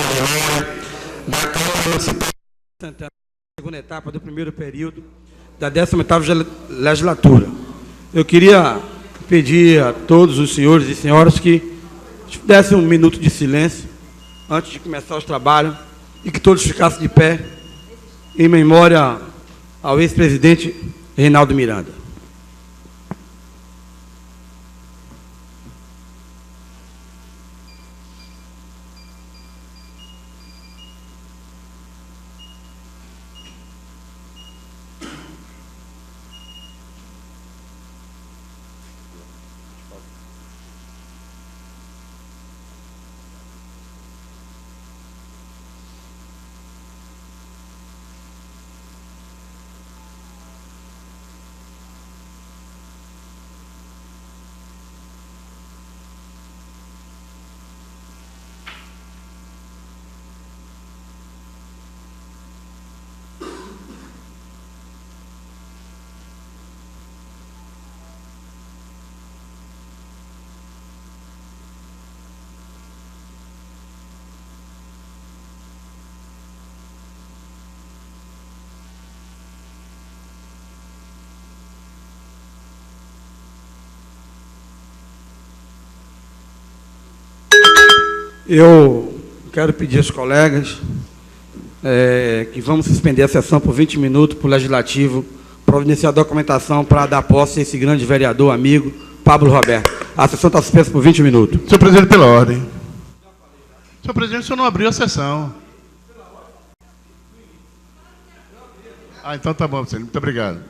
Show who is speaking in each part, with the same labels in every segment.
Speaker 1: da Câmara Municipal de Santana, segunda etapa do primeiro período da 18ª legislatura. Eu queria pedir a todos os senhores e senhoras que dessem um minuto de silêncio antes de começar os trabalhos e que todos ficassem de pé em memória ao ex-presidente Reinaldo Miranda. Eu quero pedir aos colegas que vamos suspender a sessão por 20 minutos para o Legislativo providenciar a documentação para dar posse a esse grande vereador, amigo, Pablo Roberto. A sessão está suspensa por 20 minutos.
Speaker 2: Senhor presidente, pela ordem. Senhor presidente, o senhor não abriu a sessão. Ah, então tá bom, senhor. Muito obrigado.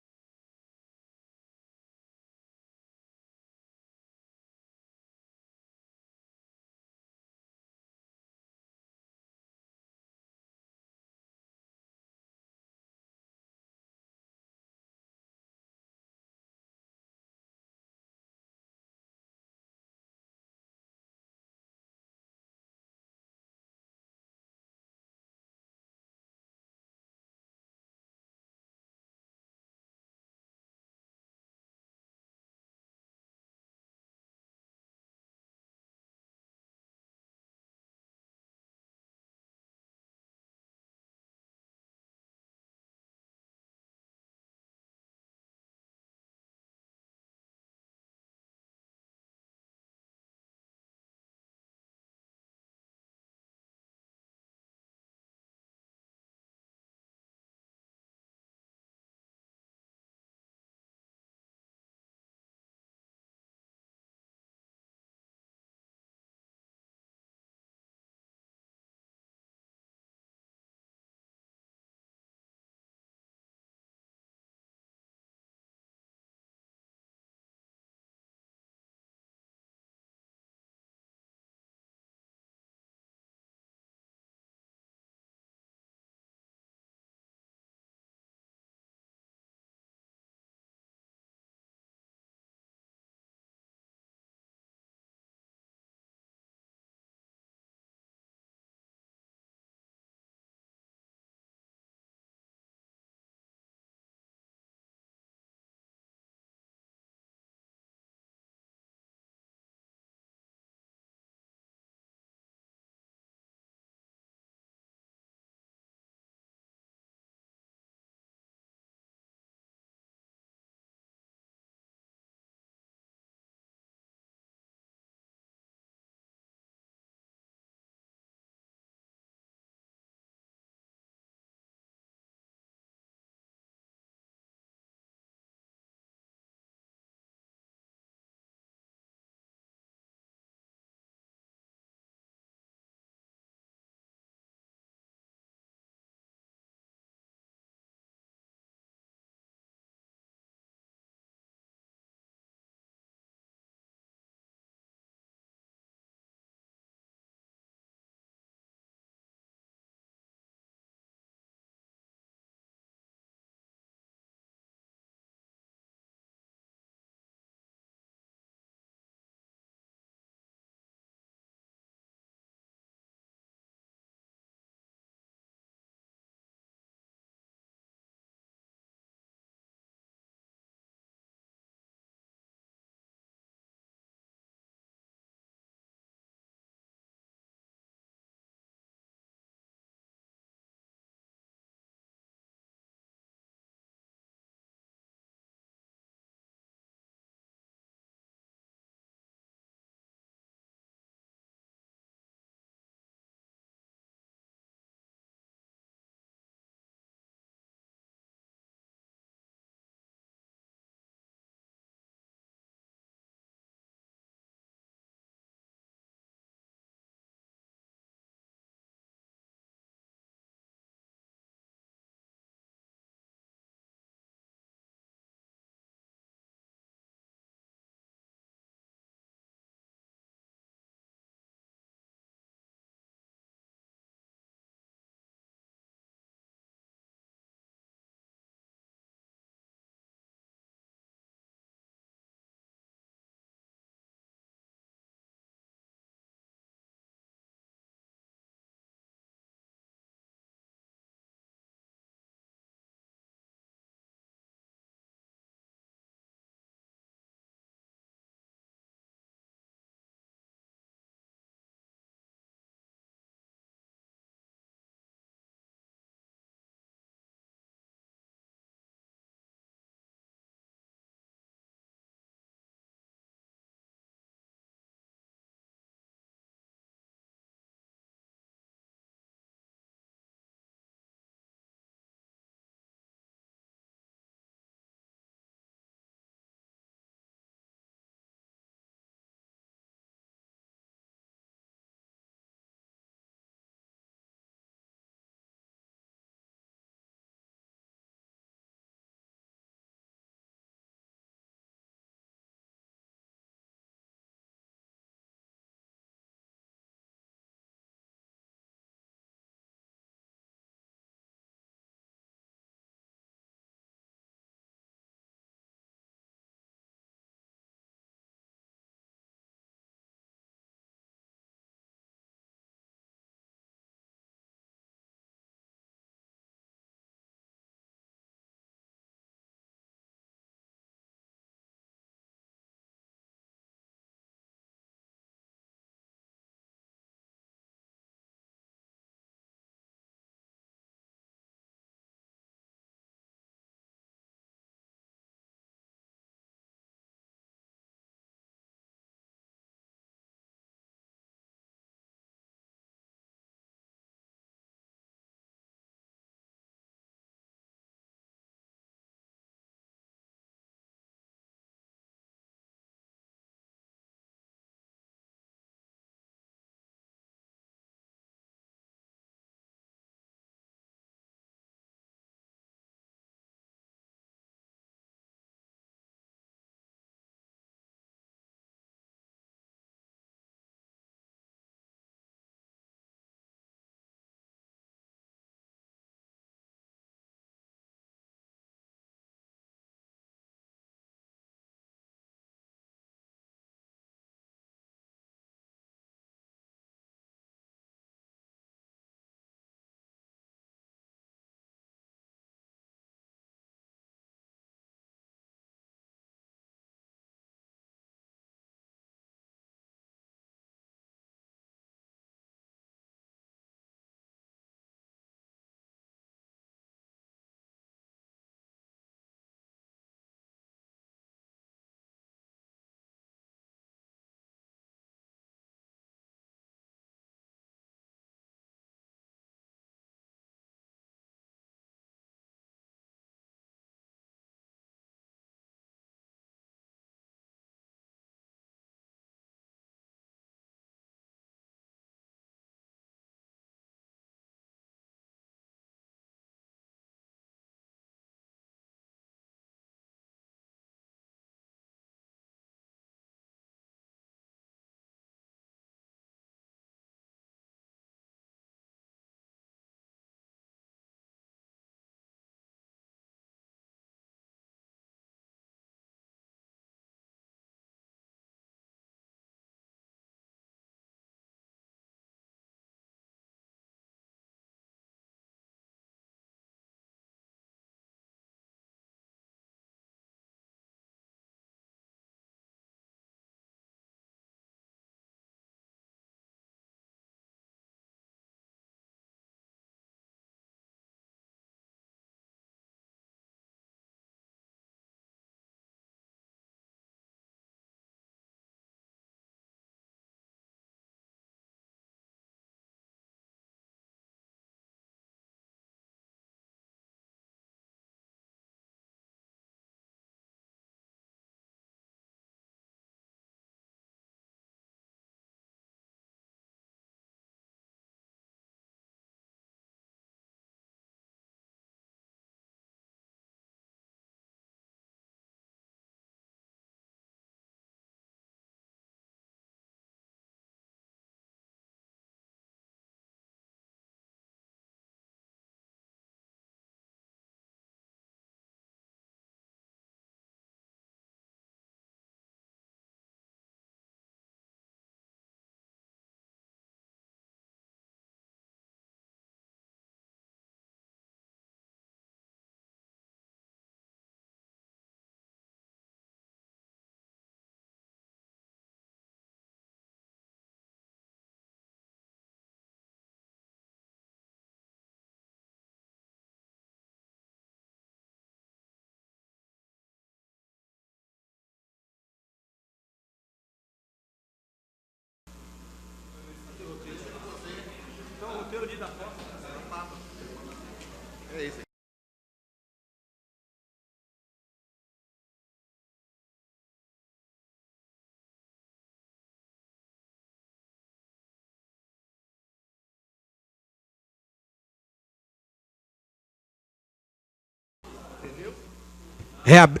Speaker 1: Reab...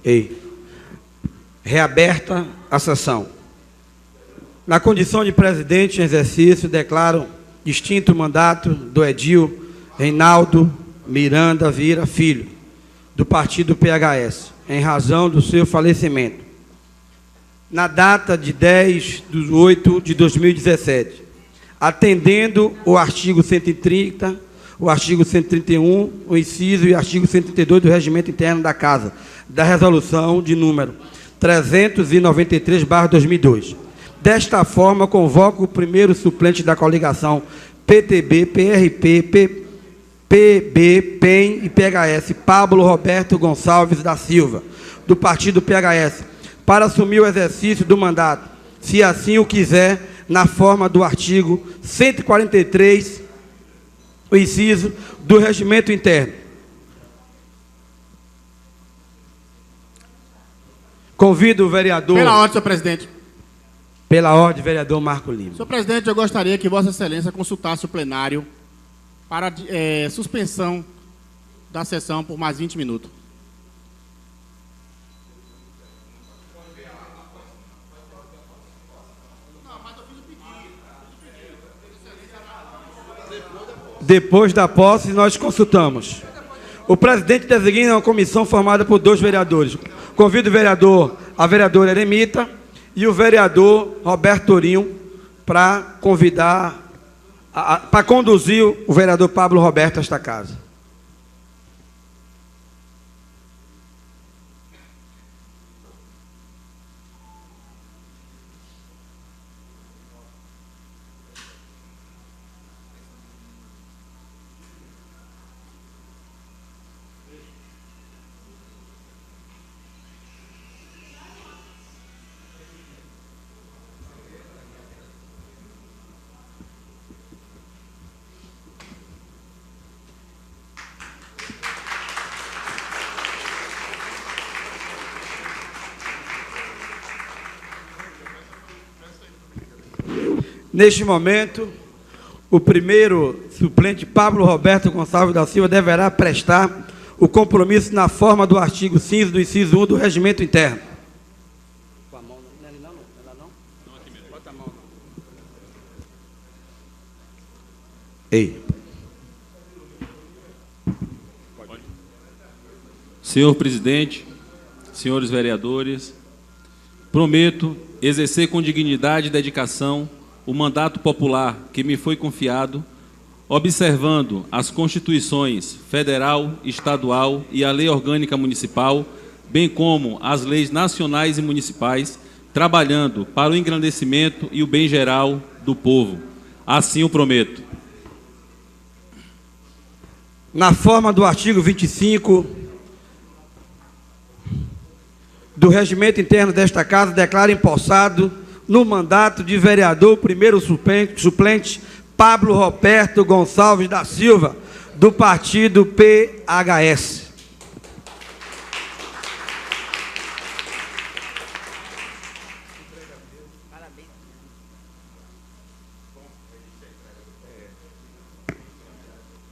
Speaker 1: Ei. Reaberta a sessão. Na condição de presidente em exercício, declaro extinto o mandato do edil Reinaldo Miranda Vieira Filho, do partido PHS, em razão do seu falecimento, na data de 10/8/2017, atendendo o artigo 130, o artigo 131, o inciso e o artigo 132 do Regimento Interno da Casa, da Resolução de número 393/2002. Desta forma, convoco o primeiro suplente da coligação PTB, PRP, PB, PEN e PHS, Pablo Roberto Gonçalves da Silva, do partido PHS, para assumir o exercício do mandato, se assim o quiser, na forma do artigo 143, o inciso do Regimento Interno. Convido o vereador...
Speaker 3: Pela ordem, senhor presidente.
Speaker 1: Pela ordem, vereador Marco Lima.
Speaker 3: Senhor presidente, eu gostaria que Vossa Excelência consultasse o plenário para suspensão da sessão por mais 20 minutos.
Speaker 1: Depois da posse, nós consultamos. O presidente designa uma comissão formada por 2 vereadores. Convido a vereadora Eremita e o vereador Roberto Torinho para para conduzir o vereador Pablo Roberto a esta casa. Neste momento, o primeiro suplente, Pablo Roberto Gonçalves da Silva, deverá prestar o compromisso na forma do artigo 5 do inciso 1 do Regimento Interno. Com a mão, não é não? Não, aqui mesmo. Bota a mão. Ei.
Speaker 4: Senhor presidente, senhores vereadores, prometo exercer com dignidade e dedicação o mandato popular que me foi confiado, observando as Constituições Federal, Estadual e a Lei Orgânica Municipal, bem como as leis nacionais e municipais, trabalhando para o engrandecimento e o bem geral do povo. Assim o prometo.
Speaker 1: Na forma do artigo 25 do Regimento Interno desta Casa, declaro empossado no mandato de vereador, o primeiro suplente, Pablo Roberto Gonçalves da Silva, do partido PHS.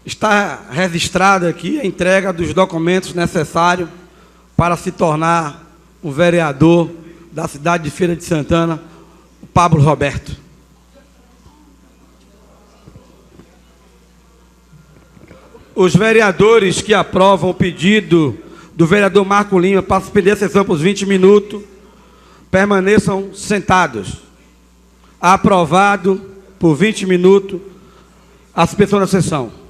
Speaker 1: Está registrada aqui a entrega dos documentos necessários para se tornar um vereador da cidade de Feira de Santana, Pablo Roberto. Os vereadores que aprovam o pedido do vereador Marco Lima para suspender a sessão por 20 minutos, permaneçam sentados. Aprovado por 20 minutos a suspensão da sessão.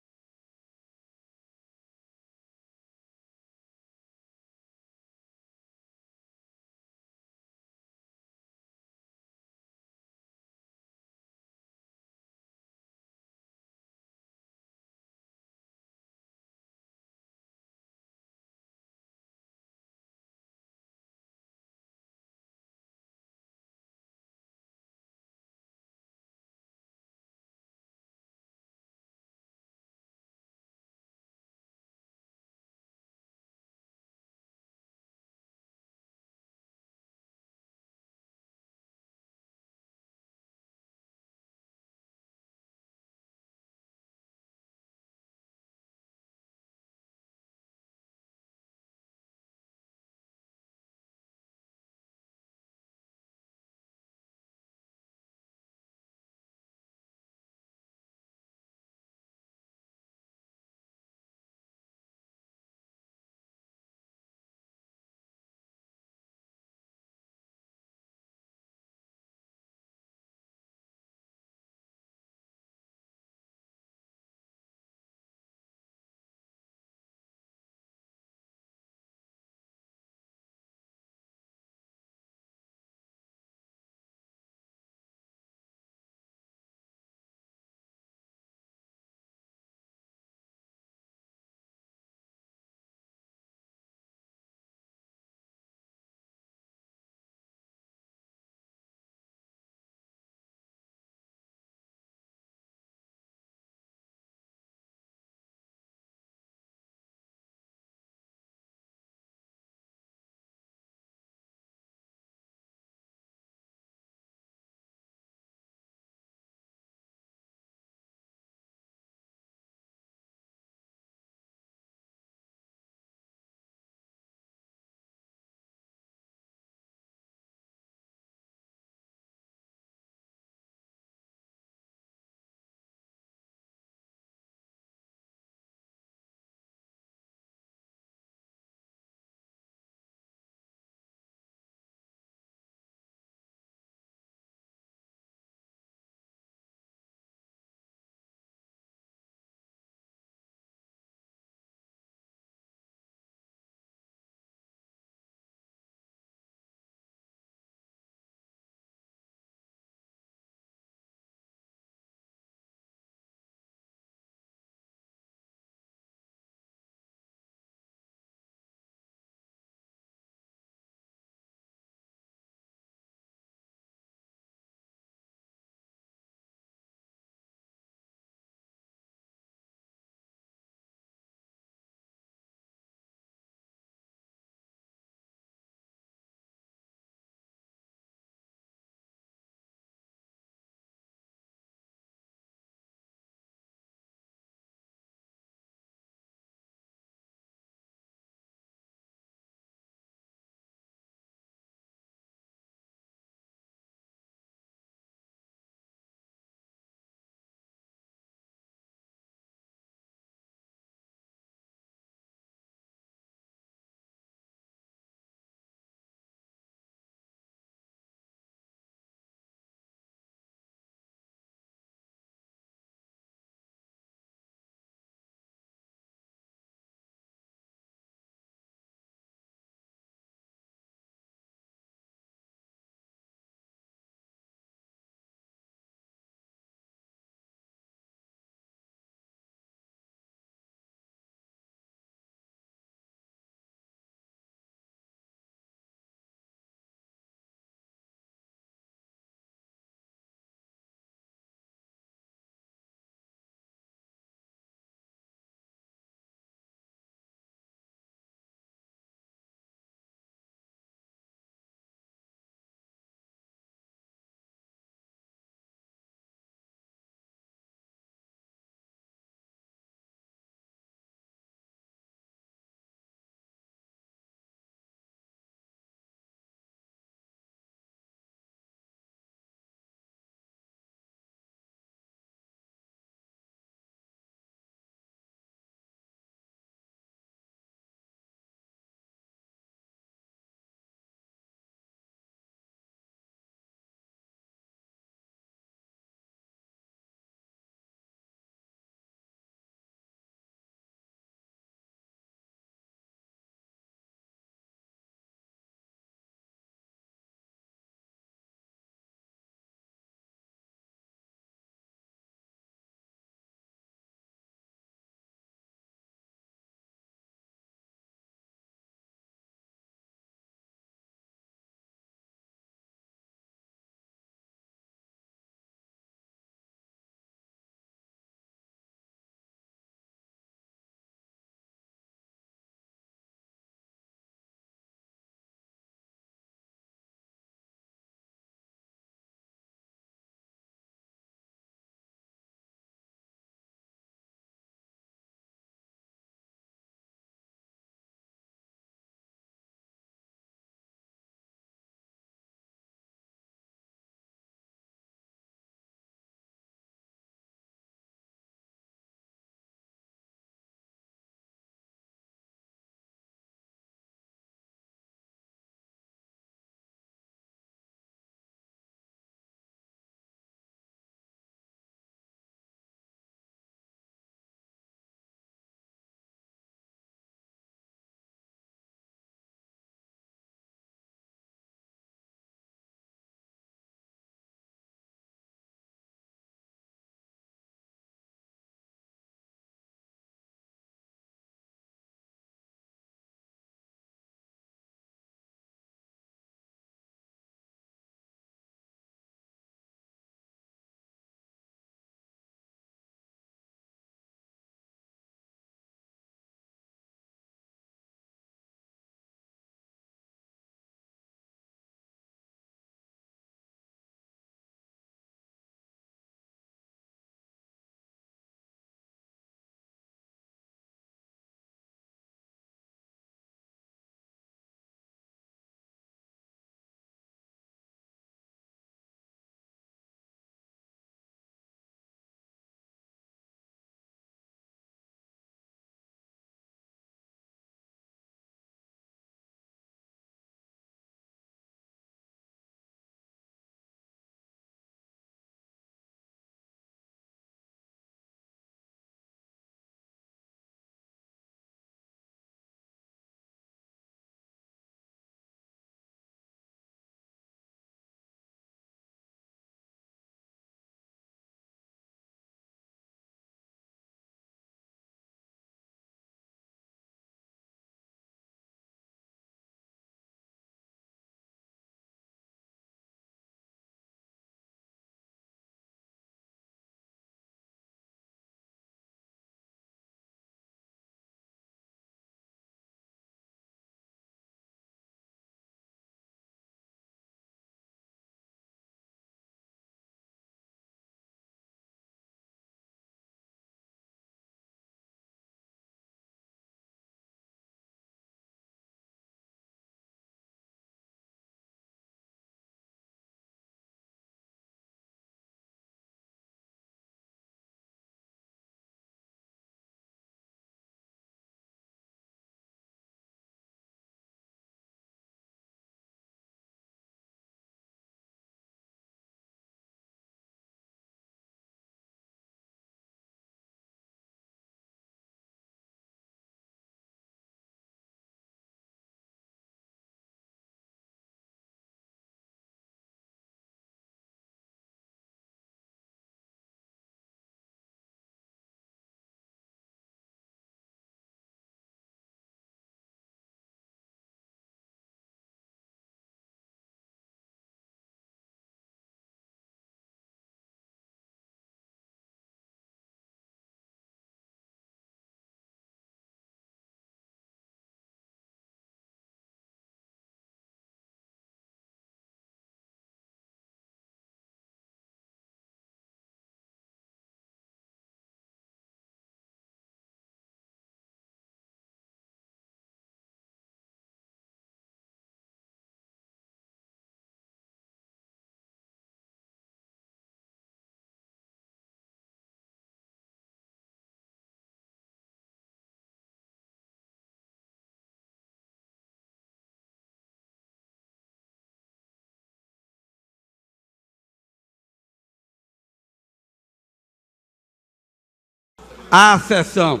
Speaker 1: à sessão.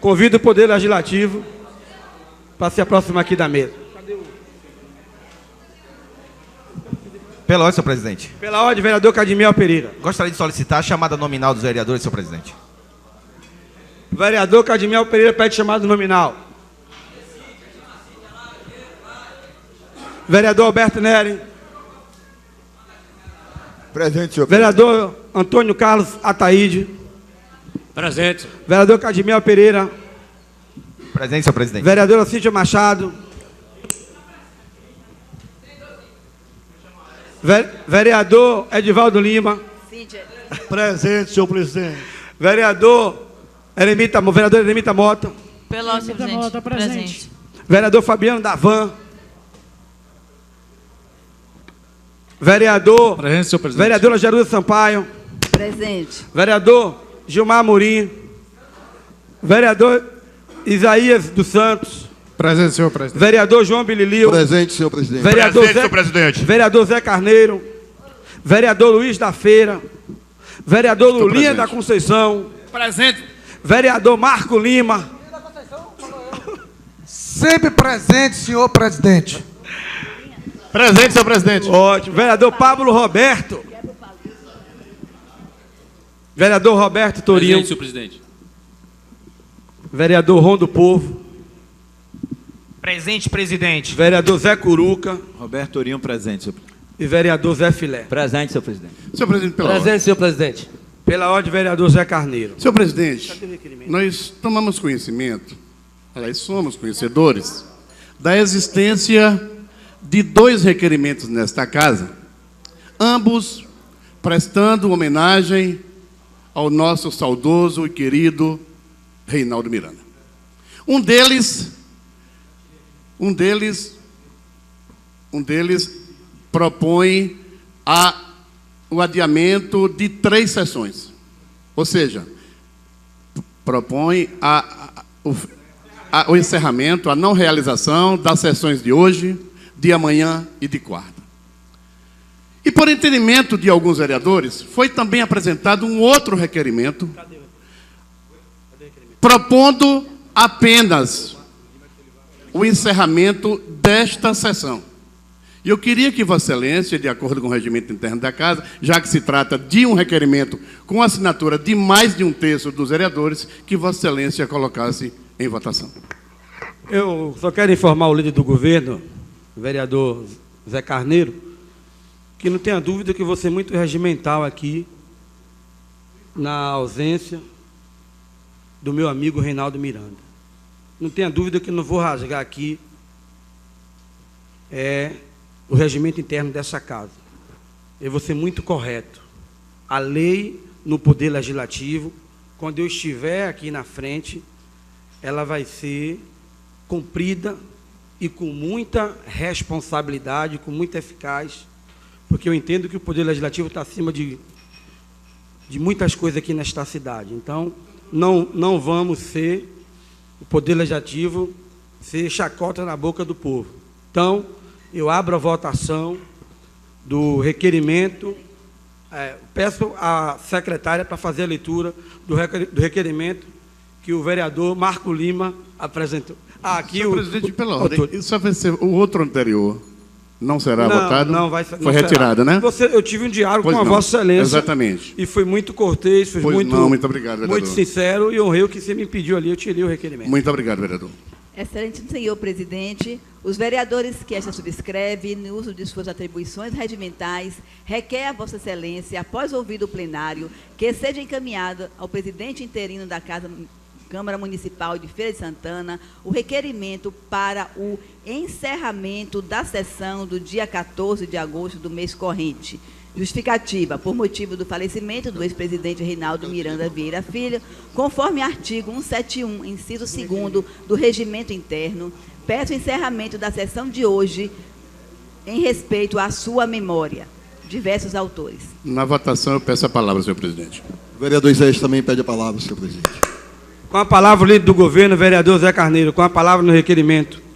Speaker 1: Convido o Poder Legislativo para se aproximar aqui da mesa.
Speaker 5: Pela ordem, senhor presidente.
Speaker 1: Pela ordem, vereador Cadmiel Pereira.
Speaker 5: Gostaria de solicitar a chamada nominal dos vereadores, senhor presidente.
Speaker 1: O vereador Cadmiel Pereira pede chamada nominal. Vereador Alberto Neri.
Speaker 6: Presente, senhor.
Speaker 1: Vereador Antônio Carlos Ataíde.
Speaker 7: Presente.
Speaker 1: Vereador Cadmiel Pereira.
Speaker 5: Presente, senhor presidente.
Speaker 1: Vereadora Cíntia Machado. Vereador Edivaldo Lima.
Speaker 2: Presente, senhor presidente.
Speaker 1: Vereador Eremita Mota.
Speaker 8: Pela ordem, senhor presidente. Presente.
Speaker 1: Vereador Fabiano Davan. Vereador.
Speaker 7: Presente, senhor presidente.
Speaker 1: Vereadora Jerusa Sampaio.
Speaker 8: Presente.
Speaker 1: Vereador Gilmar Amorim. Vereador Isaías dos Santos.
Speaker 7: Presente, senhor presidente.
Speaker 1: Vereador João Bililio.
Speaker 6: Presente, senhor presidente.
Speaker 1: Vereador
Speaker 2: Presente, senhor presidente.
Speaker 1: Vereador Zé Carneiro. Vereador Luiz da Feira. Vereador Lulinha da Conceição.
Speaker 7: Presente.
Speaker 1: Vereador Marco Lima.
Speaker 9: Sempre presente, senhor presidente.
Speaker 2: Presente, senhor presidente.
Speaker 1: Ótimo. Vereador Pablo Roberto. Vereador Roberto Torinho.
Speaker 4: Presente, senhor presidente.
Speaker 1: Vereador Ron do Povo.
Speaker 5: Presente, presidente.
Speaker 1: Vereador Zé Curuca.
Speaker 5: Roberto Torinho, presente, senhor presidente.
Speaker 1: E vereador Zé Filé.
Speaker 5: Presente, senhor presidente.
Speaker 2: Senhor presidente, pela ordem.
Speaker 1: Presente, senhor presidente. Pela ordem, vereador Zé Carneiro.
Speaker 2: Senhor presidente, nós tomamos conhecimento, aliás, somos conhecedores, da existência de 2 requerimentos nesta casa, ambos prestando homenagem ao nosso saudoso e querido Reinaldo Miranda. Um deles propõe o adiamento de 3 sessões. Ou seja, propõe o encerramento, a não realização das sessões de hoje, de amanhã e de quarta. E por entendimento de alguns vereadores, foi também apresentado um outro requerimento, propondo apenas o encerramento desta sessão. E eu queria que Vossa Excelência, de acordo com o regimento interno da Casa, já que se trata de um requerimento com assinatura de mais de 1/3 dos vereadores, que Vossa Excelência colocasse em votação.
Speaker 1: Eu só quero informar o líder do governo, o vereador Zé Carneiro, que não tenha dúvida que vou ser muito regimental aqui, na ausência do meu amigo Reinaldo Miranda. Não tenha dúvida que não vou rasgar aqui o regimento interno dessa casa. Eu vou ser muito correto. A lei no Poder Legislativo, quando eu estiver aqui na frente, ela vai ser cumprida e com muita responsabilidade, com muita eficaz, porque eu entendo que o Poder Legislativo está acima de muitas coisas aqui nesta cidade. Então, não vamos ser, o Poder Legislativo, ser chacota na boca do povo. Então, eu abro a votação do requerimento, peço à secretária para fazer a leitura do requerimento que o vereador Marco Lima apresentou. Aqui
Speaker 2: Senhor presidente, pela ordem, isso vai ser o outro anterior. Não será votado?
Speaker 1: Não, vai ser.
Speaker 2: Foi retirado, né?
Speaker 1: Eu tive um diálogo
Speaker 2: Pois
Speaker 1: com a
Speaker 2: não.
Speaker 1: Vossa Excelência.
Speaker 2: Exatamente.
Speaker 1: E foi muito cortês, foi
Speaker 2: Pois não, muito obrigado, vereador.
Speaker 1: muito sincero e honrei o que você me pediu ali, eu tirei o requerimento.
Speaker 2: Muito obrigado, vereador.
Speaker 8: Excelente senhor presidente, os vereadores que esta subscreve, no uso de suas atribuições regimentais, requer a Vossa Excelência, após ouvido o plenário, que seja encaminhado ao presidente interino da Câmara Municipal de Feira de Santana o requerimento para o encerramento da sessão do dia 14 de agosto do mês corrente. Justificativa, por motivo do falecimento do ex-presidente Reinaldo Miranda Vieira Filho, conforme artigo 171, inciso 2º do Regimento Interno, peço encerramento da sessão de hoje em respeito à sua memória. Diversos autores.
Speaker 2: Na votação, eu peço a palavra, senhor presidente.
Speaker 6: O vereador Isaías também pede a palavra, senhor presidente.
Speaker 1: Com a palavra, o líder do governo, o vereador Zé Carneiro, com a palavra no requerimento.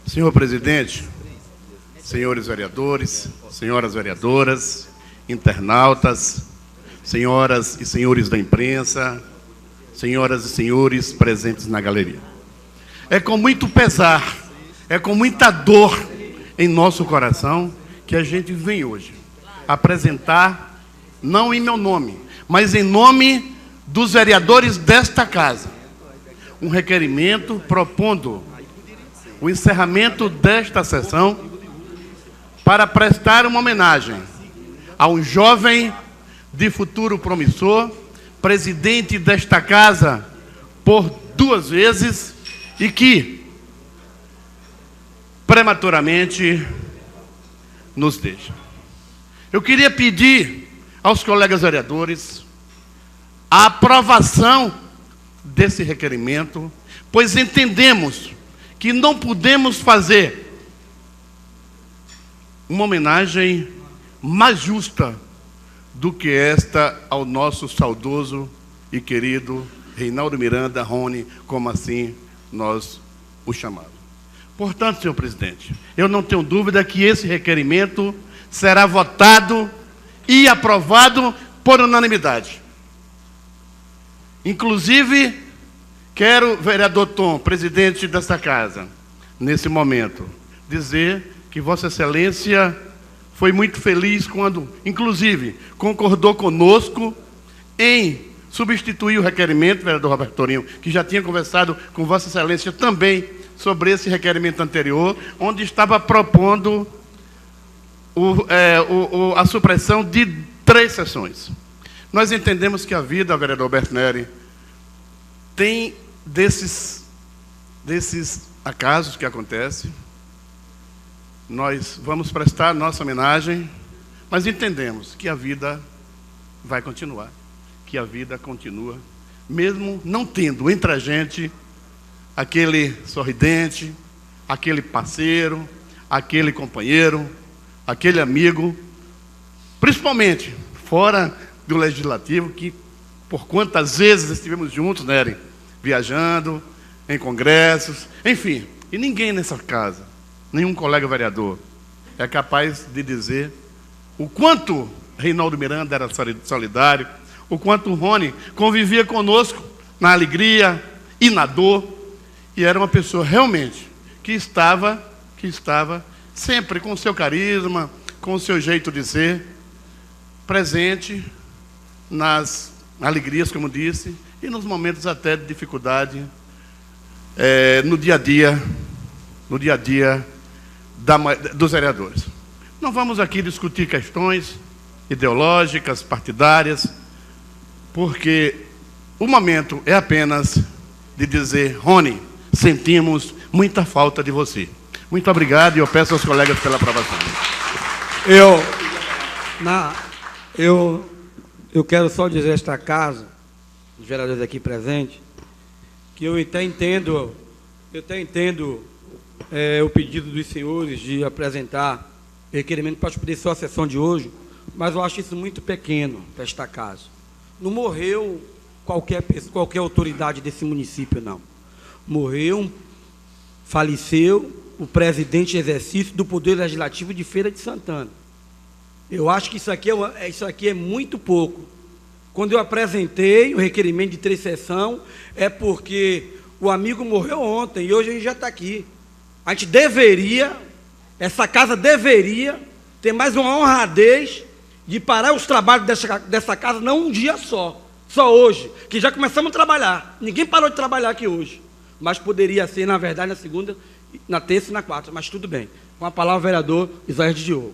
Speaker 2: Senhor presidente, senhores vereadores, senhoras vereadoras, internautas, senhoras e senhores da imprensa, senhoras e senhores presentes na galeria. É com muito pesar, é com muita dor em nosso coração que a gente vem hoje apresentar, não em meu nome, mas em nome dos vereadores desta casa, um requerimento propondo o encerramento desta sessão para prestar uma homenagem a um jovem de futuro promissor, presidente desta casa por 2 vezes e que prematuramente nos deixa. Eu queria pedir aos colegas vereadores a aprovação desse requerimento, pois entendemos que não podemos fazer uma homenagem mais justa do que esta ao nosso saudoso e querido Reinaldo Miranda, Rony, como assim nós o chamamos. Portanto, senhor presidente, eu não tenho dúvida que esse requerimento será votado e aprovado por unanimidade. Inclusive, quero, vereador Tom, presidente desta casa, nesse momento, dizer que Vossa Excelência foi muito feliz quando, inclusive, concordou conosco em substituir o requerimento, vereador Roberto Torinho, que já tinha conversado com Vossa Excelência também sobre esse requerimento anterior, onde estava propondo a supressão de 3 sessões. Nós entendemos que a vida, vereador Alberto Neri, tem desses acasos que acontecem. Nós vamos prestar nossa homenagem, mas entendemos que a vida vai continuar, que a vida continua, mesmo não tendo entre a gente aquele sorridente, aquele parceiro, aquele companheiro, aquele amigo, principalmente fora do Legislativo, que por quantas vezes estivemos juntos, Nery, viajando, em congressos, enfim, e ninguém nessa casa, nenhum colega vereador, é capaz de dizer o quanto Reinaldo Miranda era solidário, o quanto o Rony convivia conosco na alegria e na dor, e era uma pessoa realmente que estava sempre com o seu carisma, com o seu jeito de ser, presente nas alegrias, como disse, e nos momentos até de dificuldade, no dia a dia dos vereadores. Não vamos aqui discutir questões ideológicas, partidárias, porque o momento é apenas de dizer: Rony, sentimos muita falta de você. Muito obrigado e eu peço aos colegas pela aprovação.
Speaker 1: Eu quero só dizer a esta casa, os vereadores aqui presentes, que eu até entendo o pedido dos senhores de apresentar requerimento para poder só a sessão de hoje, mas eu acho isso muito pequeno para esta casa. Não morreu qualquer autoridade desse município, não. Faleceu o presidente de exercício do Poder Legislativo de Feira de Santana. Eu acho que isso aqui é muito pouco. Quando eu apresentei o requerimento de 3 sessões, é porque o amigo morreu ontem e hoje a gente já está aqui. A gente essa casa deveria ter mais uma honradez de parar os trabalhos dessa casa, não um dia só hoje, que já começamos a trabalhar. Ninguém parou de trabalhar aqui hoje, mas poderia ser, na verdade, na segunda, na terça e na quarta, mas tudo bem. Com a palavra, o vereador Isaías de Diogo.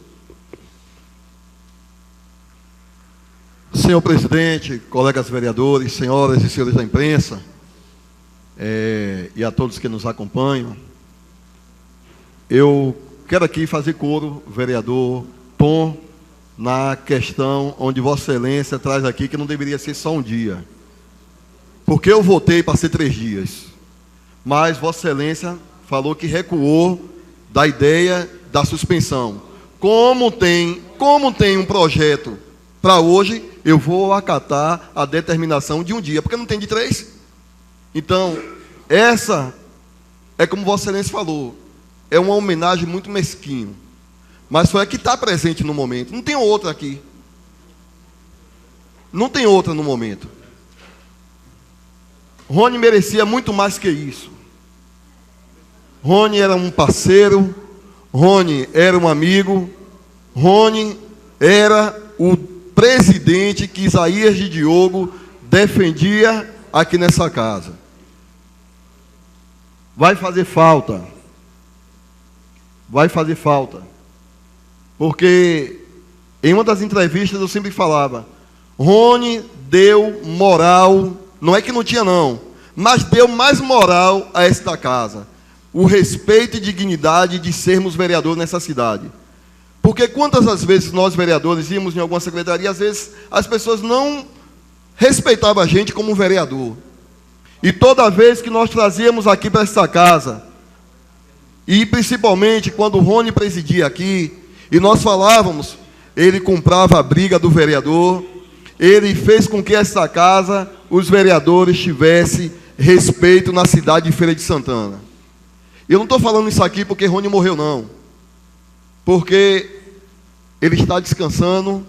Speaker 6: Senhor presidente, colegas vereadores, senhoras e senhores da imprensa, e a todos que nos acompanham, eu quero aqui fazer coro, vereador Tom, na questão onde Vossa Excelência traz aqui que não deveria ser só um dia. Porque eu votei para ser 3 dias, mas Vossa Excelência falou que recuou da ideia da suspensão. Como tem um projeto para hoje, eu vou acatar a determinação de um dia, porque não tem de 3. Então, essa é como Vossa Excelência falou, é uma homenagem muito mesquinho. Mas foi a que está presente no momento. Não tem outra aqui. Não tem outra no momento. Rony merecia muito mais que isso. Rony era um parceiro, Rony era um amigo, Rony era o presidente que Isaías de Diogo defendia aqui nessa casa. Vai fazer falta. Vai fazer falta. Porque em uma das entrevistas eu sempre falava, Rony deu moral, não é que não tinha não, mas deu mais moral a esta casa. O respeito e dignidade de sermos vereadores nessa cidade. Porque quantas as vezes nós vereadores íamos em alguma secretaria, às vezes as pessoas não respeitavam a gente como vereador. E toda vez que nós trazíamos aqui para esta casa, e principalmente quando o Rony presidia aqui, e nós falávamos, ele comprava a briga do vereador, ele fez com que esta casa, os vereadores tivessem respeito na cidade de Feira de Santana. Eu não estou falando isso aqui porque Rony morreu, não. Porque ele está descansando,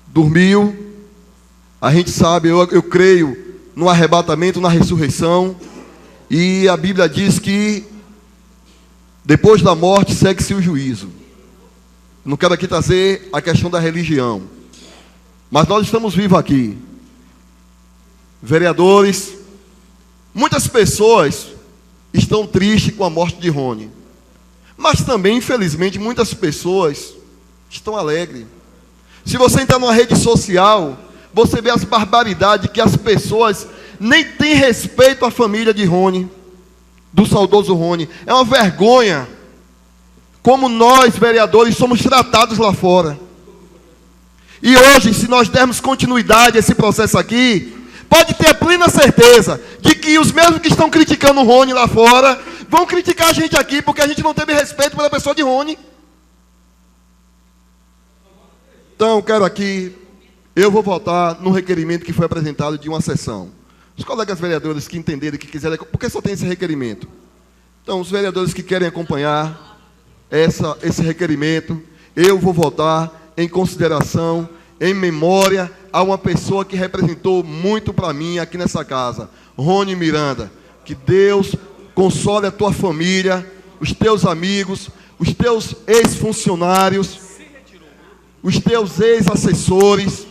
Speaker 6: dormiu. A gente sabe, eu creio no arrebatamento, na ressurreição. E a Bíblia diz que depois da morte segue-se o juízo. Não quero aqui trazer a questão da religião. Mas nós estamos vivos aqui. Vereadores, muitas pessoas estão tristes com a morte de Rony. Mas também, infelizmente, muitas pessoas estão alegres. Se você entrar numa rede social, você vê as barbaridades que as pessoas nem têm respeito à família de Rony, do saudoso Rony. É uma vergonha como nós, vereadores, somos tratados lá fora. E hoje, se nós dermos continuidade a esse processo aqui, pode ter a plena certeza de que os mesmos que estão criticando o Rony lá fora vão criticar a gente aqui, porque a gente não teve respeito pela pessoa de Rony. Então, quero aqui, eu vou votar no requerimento que foi apresentado de uma sessão. Os colegas vereadores que entenderem, que quiserem, porque só tem esse requerimento. Então, os vereadores que querem acompanhar esse requerimento, eu vou votar em consideração, em memória a uma pessoa que representou muito para mim aqui nessa casa, Rony Miranda. Que Deus console a tua família, os teus amigos, os teus ex-funcionários, os teus ex-assessores,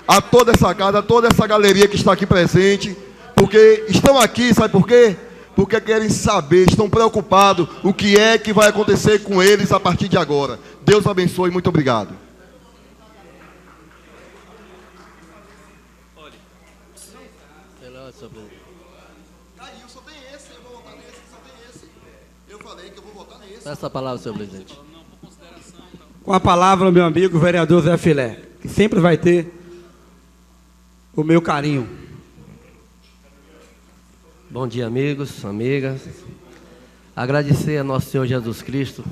Speaker 6: a toda essa casa, a toda essa galeria que está aqui presente, porque estão aqui, sabe por quê? Porque querem saber, estão preocupados o que é que vai acontecer com eles a partir de agora. Deus abençoe, muito obrigado. Só tem esse, eu vou votar nesse, só tem esse. Eu falei que eu vou votar nesse.
Speaker 10: Peço a palavra, senhor presidente.
Speaker 1: Com a palavra, meu amigo vereador Zé Filé, que sempre vai ter o meu carinho.
Speaker 10: Bom dia, amigos, amigas. Agradecer a nosso Senhor Jesus Cristo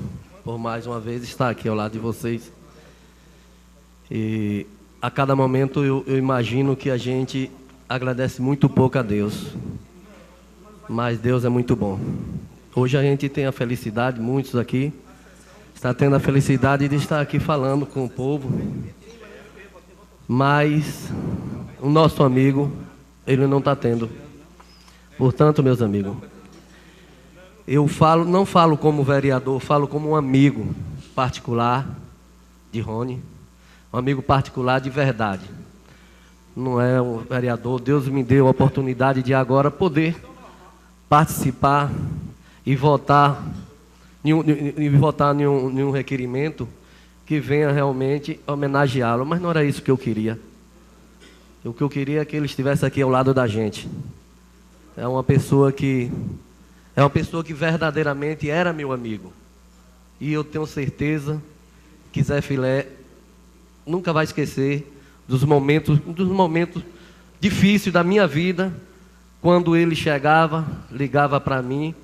Speaker 10: por mais uma vez estar aqui ao lado de vocês. E a cada momento eu imagino que a gente agradece muito pouco a Deus. Mas Deus é muito bom. Hoje a gente tem a felicidade, muitos aqui, está tendo a felicidade de estar aqui falando com o povo. Mas o nosso amigo, ele não está tendo. Portanto, meus amigos, eu não falo como vereador, falo como um amigo particular de Rony, um amigo particular de verdade. Não é um vereador. Deus me deu a oportunidade de agora poder participar e votar em um requerimento que venha realmente homenageá-lo. Mas não era isso que eu queria. O que eu queria é que ele estivesse aqui ao lado da gente. É uma pessoa que verdadeiramente era meu amigo. E eu tenho certeza que Zé Filé nunca vai esquecer dos momentos difíceis da minha vida, quando ele chegava, ligava para mim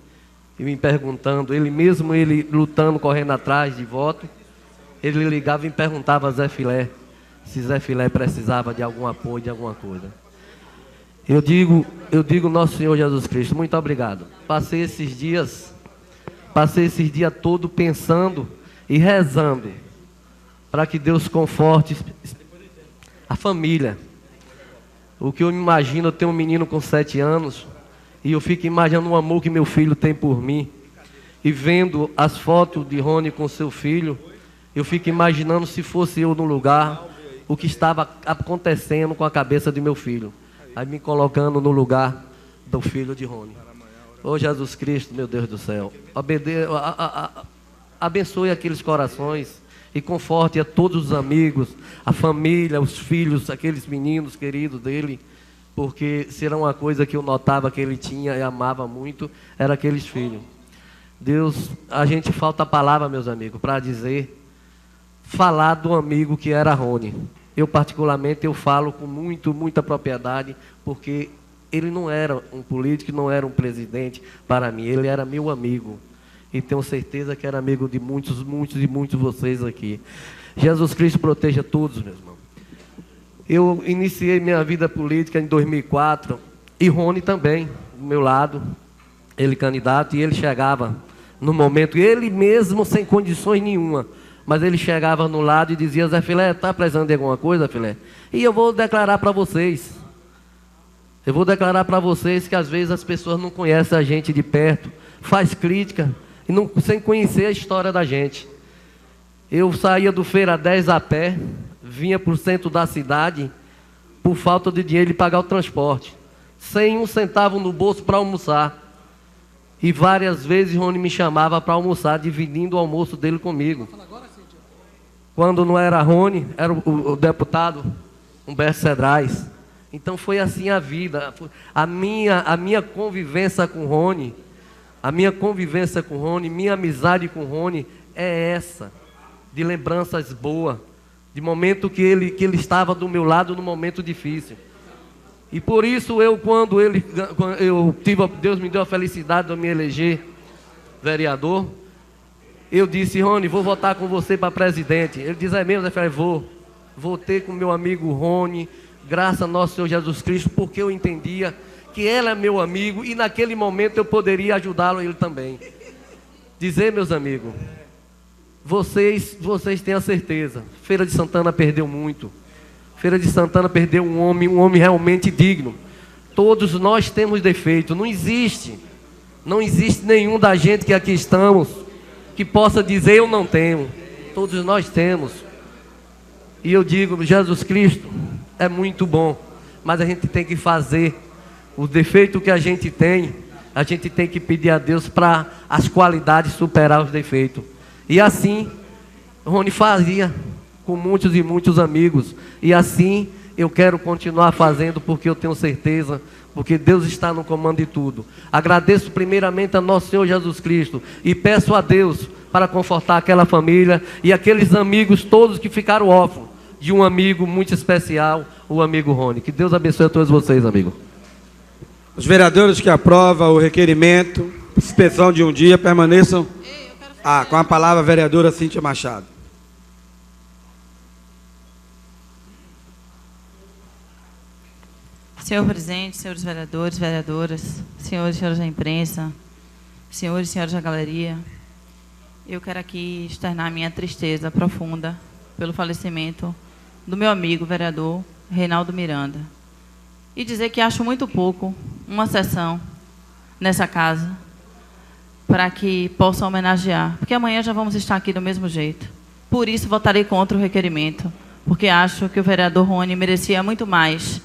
Speaker 10: e me perguntando, ele lutando, correndo atrás de voto, ele ligava e me perguntava a Zé Filé se Zé Filé precisava de algum apoio, de alguma coisa. Eu digo, nosso Senhor Jesus Cristo, muito obrigado. Passei esses dias passei esses dias todos pensando e rezando para que Deus conforte a família. O que eu me imagino, eu tenho um menino com 7 anos e eu fico imaginando o amor que meu filho tem por mim. E vendo as fotos de Rony com seu filho, eu fico imaginando se fosse eu no lugar, o que estava acontecendo com a cabeça de meu filho. Aí me colocando no lugar do filho de Rony. Ô Jesus Cristo, meu Deus do céu, abençoe aqueles corações e conforte a todos os amigos, a família, os filhos, aqueles meninos queridos dele, porque se era uma coisa que eu notava que ele tinha e amava muito, era aqueles filhos. Deus, a gente falta a palavra, meus amigos, para dizer, falar do amigo que era Rony. Eu particularmente, eu falo com muita propriedade, porque ele não era um político, não era um presidente para mim, ele era meu amigo. E tenho certeza que era amigo de muitos de vocês aqui. Jesus Cristo proteja todos, meus irmãos. Eu iniciei minha vida política em 2004, e Rony também, do meu lado, ele candidato, e ele chegava no momento, ele mesmo sem condições nenhuma, mas ele chegava no lado e dizia: Zé Filé, está precisando de alguma coisa, Filé? E eu vou declarar para vocês. Eu vou declarar para vocês que às vezes as pessoas não conhecem a gente de perto, faz crítica, e não, sem conhecer a história da gente. Eu saía do Feira 10 a pé, vinha para o centro da cidade, por falta de dinheiro de pagar o transporte, sem um centavo no bolso para almoçar. E várias vezes Rony me chamava para almoçar, dividindo o almoço dele comigo. Quando não era Rony, era o deputado Humberto Cedrais. Então foi assim a vida. A minha convivência com Rony, minha amizade com Rony é essa, de lembranças boas, de momento que ele estava do meu lado no momento difícil. E por isso quando Deus me deu a felicidade de eu me eleger vereador, eu disse: Rony, vou votar com você para presidente. Ele diz: é mesmo? Eu falei: votei com meu amigo Rony, graças a nosso Senhor Jesus Cristo, porque eu entendia que ele é meu amigo e naquele momento eu poderia ajudá-lo ele também. Dizer, meus amigos, vocês têm a certeza, Feira de Santana perdeu muito. Feira de Santana perdeu um homem realmente digno. Todos nós temos defeito, não existe nenhum da gente que aqui estamos que possa dizer eu não tenho. Todos nós temos. E eu digo, Jesus Cristo é muito bom, mas a gente tem que fazer o defeito que a gente tem que pedir a Deus para as qualidades superar os defeitos. E assim, Rony fazia com muitos e muitos amigos. E assim eu quero continuar fazendo, porque eu tenho certeza, porque Deus está no comando de tudo. Agradeço primeiramente a nosso Senhor Jesus Cristo e peço a Deus para confortar aquela família e aqueles amigos todos que ficaram órfãos de um amigo muito especial, o amigo Rony. Que Deus abençoe a todos vocês, amigo.
Speaker 1: Os vereadores que aprovam o requerimento, suspensão de um dia, permaneçam com a palavra a vereadora Cíntia Machado.
Speaker 11: Senhor presidente, senhores vereadores, vereadoras, senhores e senhoras da imprensa, senhores e senhoras da galeria, eu quero aqui externar minha tristeza profunda pelo falecimento do meu amigo vereador Reinaldo Miranda e dizer que acho muito pouco uma sessão nessa casa para que possa homenagear, porque amanhã já vamos estar aqui do mesmo jeito. Por isso votarei contra o requerimento, porque acho que o vereador Rony merecia muito mais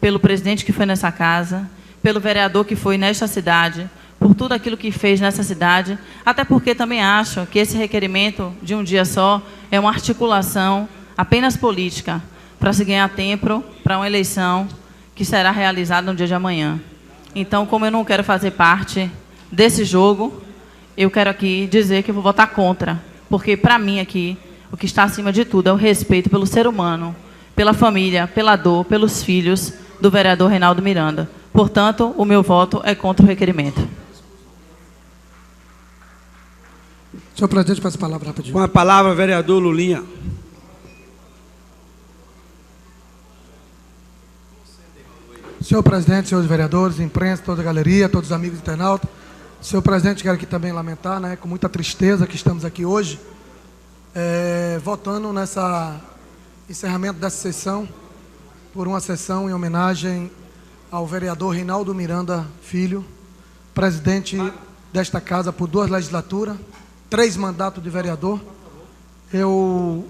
Speaker 11: pelo presidente que foi nessa casa, pelo vereador que foi nesta cidade, por tudo aquilo que fez nessa cidade, até porque também acho que esse requerimento de um dia só é uma articulação apenas política para se ganhar tempo para uma eleição que será realizada no dia de amanhã. Então, como eu não quero fazer parte desse jogo, eu quero aqui dizer que eu vou votar contra, porque para mim aqui o que está acima de tudo é o respeito pelo ser humano, pela família, pela dor, pelos filhos do vereador Reinaldo Miranda. Portanto, o meu voto é contra o requerimento.
Speaker 9: Senhor presidente, peço a palavra rapidinho.
Speaker 1: Com a palavra, vereador Lulinha.
Speaker 9: Senhor presidente, senhores vereadores, imprensa, toda a galeria, todos os amigos internautas, Senhor presidente, quero aqui também lamentar, né, com muita tristeza que estamos aqui hoje, votando nessa encerramento dessa sessão, por uma sessão em homenagem ao vereador Reinaldo Miranda Filho, presidente desta casa por 2 legislaturas, 3 mandatos de vereador. Eu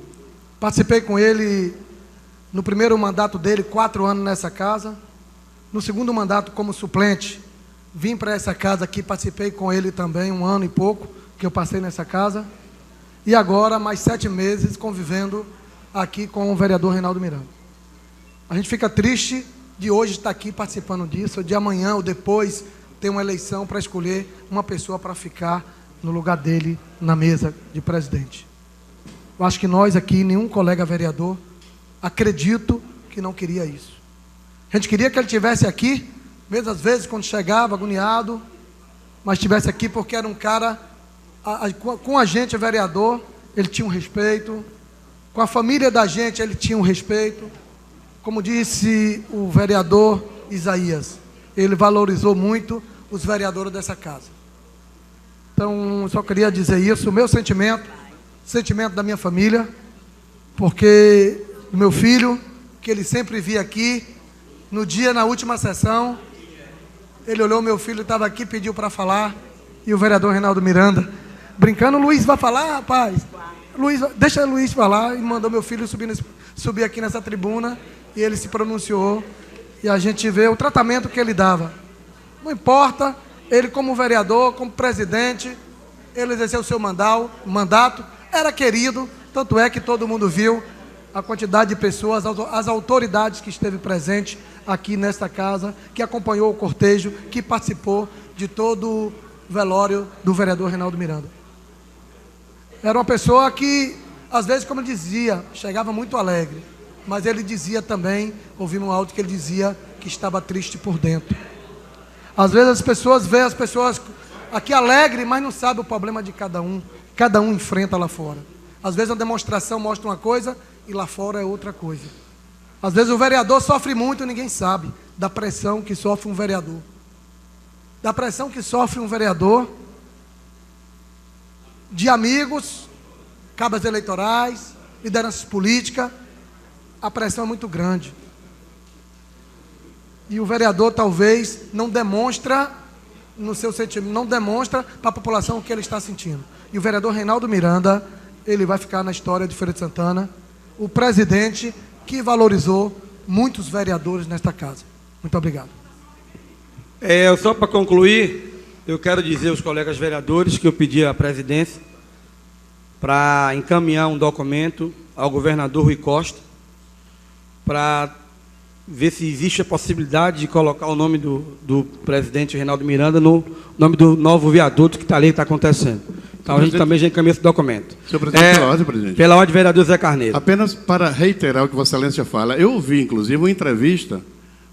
Speaker 9: participei com ele no primeiro mandato dele, 4 anos nessa casa. No segundo mandato, como suplente, vim para essa casa aqui, participei com ele também, 1 ano e pouco, que eu passei nessa casa. E agora, mais 7 meses, convivendo aqui com o vereador Reinaldo Miranda. A gente fica triste de hoje estar aqui participando disso, de amanhã ou depois ter uma eleição para escolher uma pessoa para ficar no lugar dele na mesa de presidente. Eu acho que nós aqui, nenhum colega vereador, acredito que não queria isso. A gente queria que ele estivesse aqui, mesmo às vezes quando chegava, agoniado, mas estivesse aqui porque era um cara, com a gente, vereador, ele tinha um respeito, com a família da gente ele tinha um respeito. Como disse o vereador Isaías, ele valorizou muito os vereadores dessa casa. Então, eu só queria dizer isso, o meu sentimento da minha família, porque o meu filho, que ele sempre via aqui, na última sessão, ele olhou, meu filho estava aqui, pediu para falar, e o vereador Reinaldo Miranda, brincando, Luiz vai falar, rapaz? Deixa o Luiz falar, e mandou meu filho subir aqui nessa tribuna, e ele se pronunciou, e a gente vê o tratamento que ele dava. Não importa, ele como vereador, como presidente, ele exerceu o seu mandato, era querido, tanto é que todo mundo viu a quantidade de pessoas, as autoridades que esteve presente aqui nesta casa, que acompanhou o cortejo, que participou de todo o velório do vereador Reinaldo Miranda. Era uma pessoa que, às vezes, como ele dizia, chegava muito alegre, mas ele dizia também, ouvimos um áudio que ele dizia que estava triste por dentro. Às vezes as pessoas veem as pessoas aqui alegres, mas não sabem o problema de cada um enfrenta lá fora. Às vezes a demonstração mostra uma coisa e lá fora é outra coisa. Às vezes o vereador sofre muito e ninguém sabe da pressão que sofre um vereador. Da pressão que sofre um vereador de amigos, cabas eleitorais, lideranças políticas. A pressão é muito grande. E o vereador talvez não demonstra no seu sentimento, não demonstra para a população o que ele está sentindo. E o vereador Reinaldo Miranda, ele vai ficar na história de Feira de Santana, o presidente que valorizou muitos vereadores nesta casa. Muito obrigado.
Speaker 1: Só para concluir, eu quero dizer aos colegas vereadores que eu pedi à presidência para encaminhar um documento ao governador Rui Costa para ver se existe a possibilidade de colocar o nome do presidente Reinaldo Miranda no nome do novo viaduto que está ali, está acontecendo. Então, a gente também já encaminha esse documento.
Speaker 2: Senhor presidente, pela ordem, presidente.
Speaker 1: Pela ordem, vereador Zé Carneiro.
Speaker 2: Apenas para reiterar o que Vossa Excelência fala, eu ouvi, inclusive, uma entrevista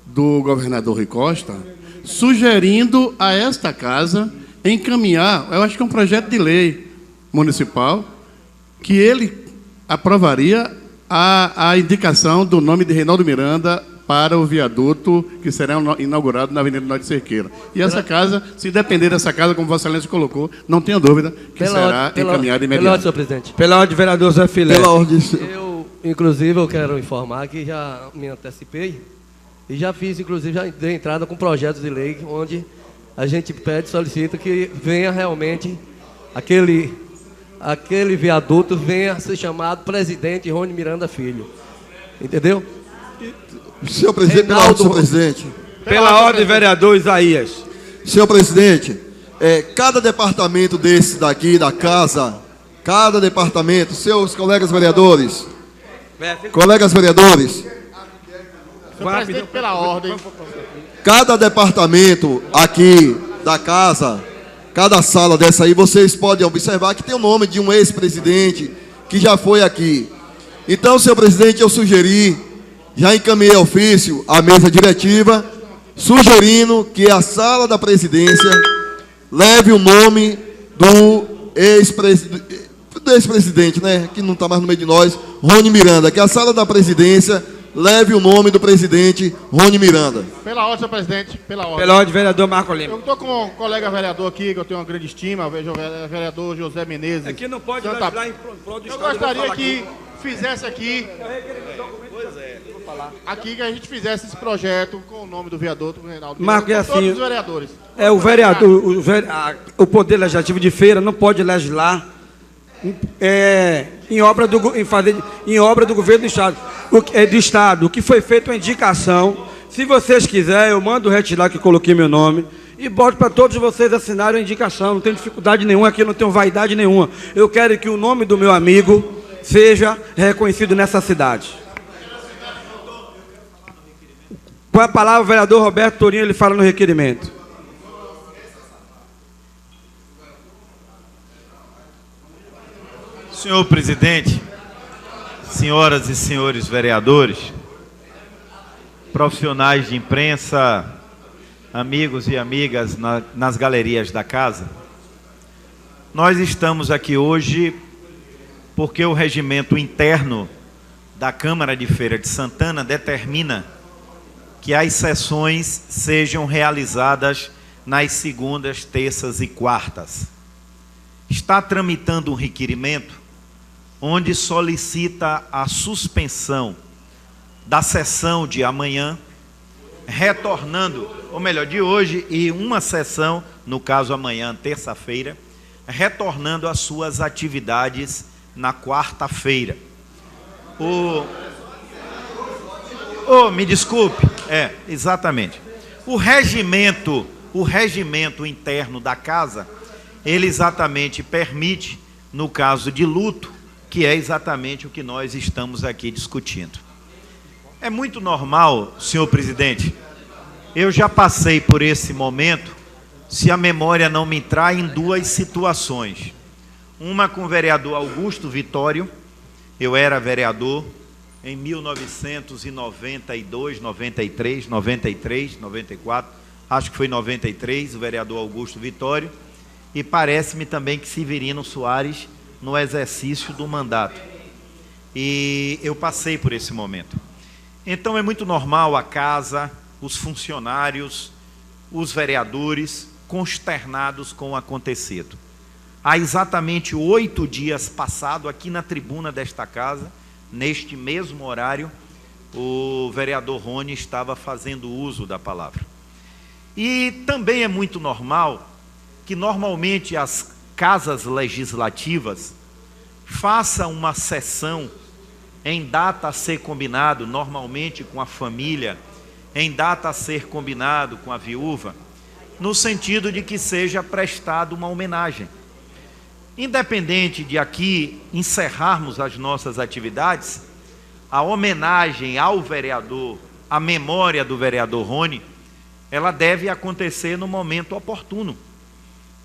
Speaker 2: do governador Rui Costa sugerindo a esta casa encaminhar, eu acho que é um projeto de lei municipal, que ele aprovaria a indicação do nome de Reinaldo Miranda para o viaduto que será inaugurado na Avenida Norte Cerqueira. E essa casa, se depender dessa casa, como Vossa Excelência colocou, não tenha dúvida que será encaminhada imediatamente.
Speaker 10: Pela ordem, senhor presidente.
Speaker 1: Pela ordem, vereador Zé Filé.
Speaker 6: Pela ordem.
Speaker 10: Inclusive, eu quero informar que já me antecipei e já fiz, inclusive, já dei entrada com projetos de lei onde a gente pede, solicita que venha realmente aquele viaduto venha a ser chamado Presidente Rony Miranda Filho. Entendeu?
Speaker 6: Senhor presidente, pela ordem, senhor presidente.
Speaker 1: Pela ordem, vereador Isaías.
Speaker 6: Senhor presidente, cada departamento desse daqui, da casa, cada departamento, seus colegas vereadores,
Speaker 3: Senhor presidente, pela ordem.
Speaker 6: cada departamento aqui da casa, cada sala dessa aí, vocês podem observar que tem o nome de um ex-presidente que já foi aqui. Então, senhor presidente, eu sugeri, já encaminhei ofício à mesa diretiva, sugerindo que a sala da presidência leve o nome do ex-presidente, né, que não está mais no meio de nós, Rony Miranda, que a sala da presidência leve o nome do presidente Rony Miranda.
Speaker 3: Pela ordem, senhor presidente, pela ordem.
Speaker 1: Pela ordem, vereador Marco Lima.
Speaker 3: Eu estou com um colega vereador aqui, que eu tenho uma grande estima, vejo o vereador José Menezes.
Speaker 1: Aqui não pode
Speaker 3: Santa...
Speaker 1: legislar em prol do
Speaker 3: Eu
Speaker 1: Estado.
Speaker 3: gostaria que fizesse aqui... Aqui que a gente fizesse esse projeto com o nome do vereador, do Reinaldo
Speaker 1: Marco, é
Speaker 3: com
Speaker 1: assim,
Speaker 3: todos os vereadores.
Speaker 1: É, o vereador, o Poder Legislativo de Feira não pode legislar em obra do governo do Estado. Do Estado. O que foi feito é uma indicação. Se vocês quiserem, eu mando retirar que coloquei meu nome e boto para todos vocês assinarem a indicação. Não tem dificuldade nenhuma aqui, não tenho vaidade nenhuma. Eu quero que o nome do meu amigo seja reconhecido nessa cidade. Com a palavra, o vereador Roberto Torinho, ele fala no requerimento.
Speaker 5: Senhor presidente, senhoras e senhores vereadores, profissionais de imprensa, amigos e amigas nas galerias da casa, nós estamos aqui hoje porque o regimento interno da Câmara de Feira de Santana determina que as sessões sejam realizadas nas segundas, terças e quartas. Está tramitando um requerimento onde solicita a suspensão da sessão de amanhã, retornando, ou melhor, de hoje, e uma sessão, no caso amanhã, terça-feira, retornando às suas atividades na quarta-feira. Me desculpe. Exatamente. O regimento interno da casa, ele exatamente permite, no caso de luto, que é exatamente o que nós estamos aqui discutindo. É muito normal, senhor presidente, eu já passei por esse momento, se a memória não me trai, em duas situações. Uma com o vereador Augusto Vitório, eu era vereador em 1992, 93, 94, acho que foi 93, o vereador Augusto Vitório, e parece-me também que Severino Soares no exercício do mandato. E eu passei por esse momento. Então é muito normal a casa, os funcionários, os vereadores consternados com o acontecido. Há exatamente 8 dias passado, aqui na tribuna desta casa, neste mesmo horário, o vereador Rony estava fazendo uso da palavra. E também é muito normal que normalmente as casas legislativas façam uma sessão em data a ser combinado, normalmente com a família, em data a ser combinado com a viúva, no sentido de que seja prestada uma homenagem. Independente de aqui encerrarmos as nossas atividades, a homenagem ao vereador, a memória do vereador Rony, ela deve acontecer no momento oportuno,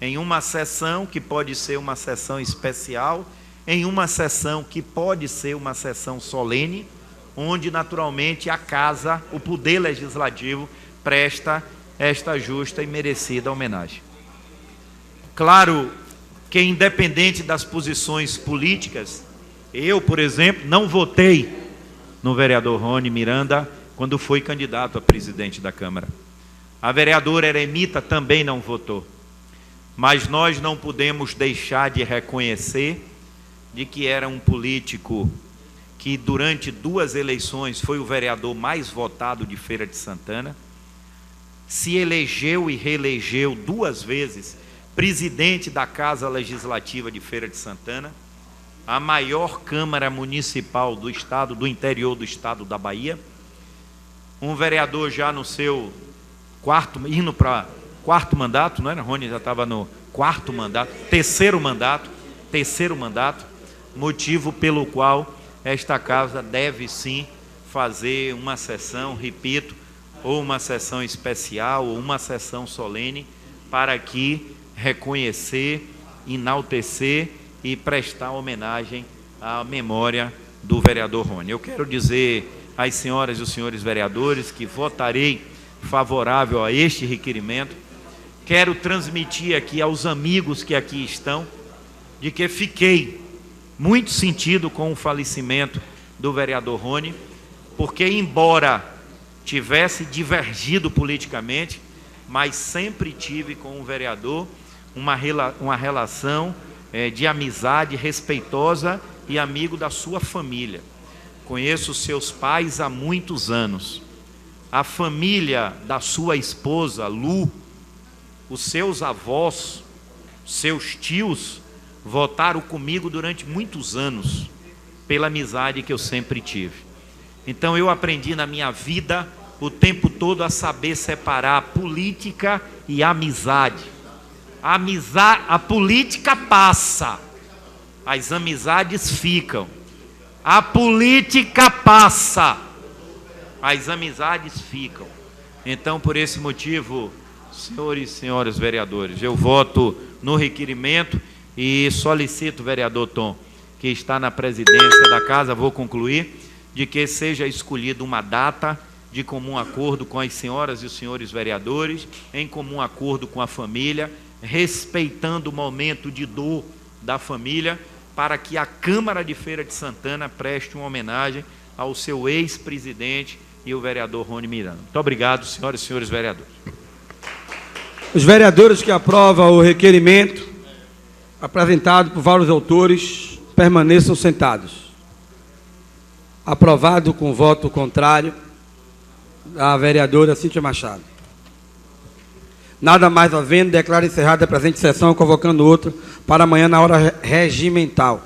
Speaker 5: em uma sessão que pode ser uma sessão especial, em uma sessão que pode ser uma sessão solene, onde naturalmente a casa, o Poder Legislativo, presta esta justa e merecida homenagem. Claro que, independente das posições políticas, eu, por exemplo, não votei no vereador Rony Miranda quando foi candidato a presidente da Câmara. A vereadora Eremita também não votou. Mas nós não podemos deixar de reconhecer de que era um político que durante 2 eleições foi o vereador mais votado de Feira de Santana, se elegeu e reelegeu 2 vezes presidente da Casa Legislativa de Feira de Santana, a maior Câmara Municipal do estado, do interior do estado da Bahia, um vereador já no seu indo para 4º mandato, não era? Rony já estava no 4º mandato, terceiro mandato, motivo pelo qual esta casa deve sim fazer uma sessão, repito, ou uma sessão especial, ou uma sessão solene, para aqui reconhecer, enaltecer e prestar homenagem à memória do vereador Rony. Eu quero dizer às senhoras e os senhores vereadores que votarei favorável a este requerimento. Quero transmitir aqui aos amigos que aqui estão, de que fiquei muito sentido com o falecimento do vereador Rony. porque, embora tivesse divergido politicamente, mas sempre tive com o vereador uma relação de amizade respeitosa e amigo da sua família. Conheço seus pais há muitos anos. A família da sua esposa, Lu, os seus avós, seus tios, votaram comigo durante muitos anos, pela amizade que eu sempre tive. Então eu aprendi na minha vida o tempo todo a saber separar política e amizade. A política passa, as amizades ficam. A política passa, as amizades ficam. Então, por esse motivo, senhores e senhoras vereadores, eu voto no requerimento e solicito, vereador Tom, que está na presidência da casa, vou concluir, de que seja escolhida uma data de comum acordo com as senhoras e os senhores vereadores, em comum acordo com a família, respeitando o momento de dor da família, para que a Câmara de Feira de Santana preste uma homenagem ao seu ex-presidente e o vereador Rony Miranda. Muito obrigado, senhoras e senhores vereadores.
Speaker 1: Os vereadores que aprovam o requerimento apresentado por vários autores permaneçam sentados. Aprovado com voto contrário da vereadora Cíntia Machado. Nada mais havendo, declaro encerrada a presente sessão, convocando outra para amanhã na hora regimental.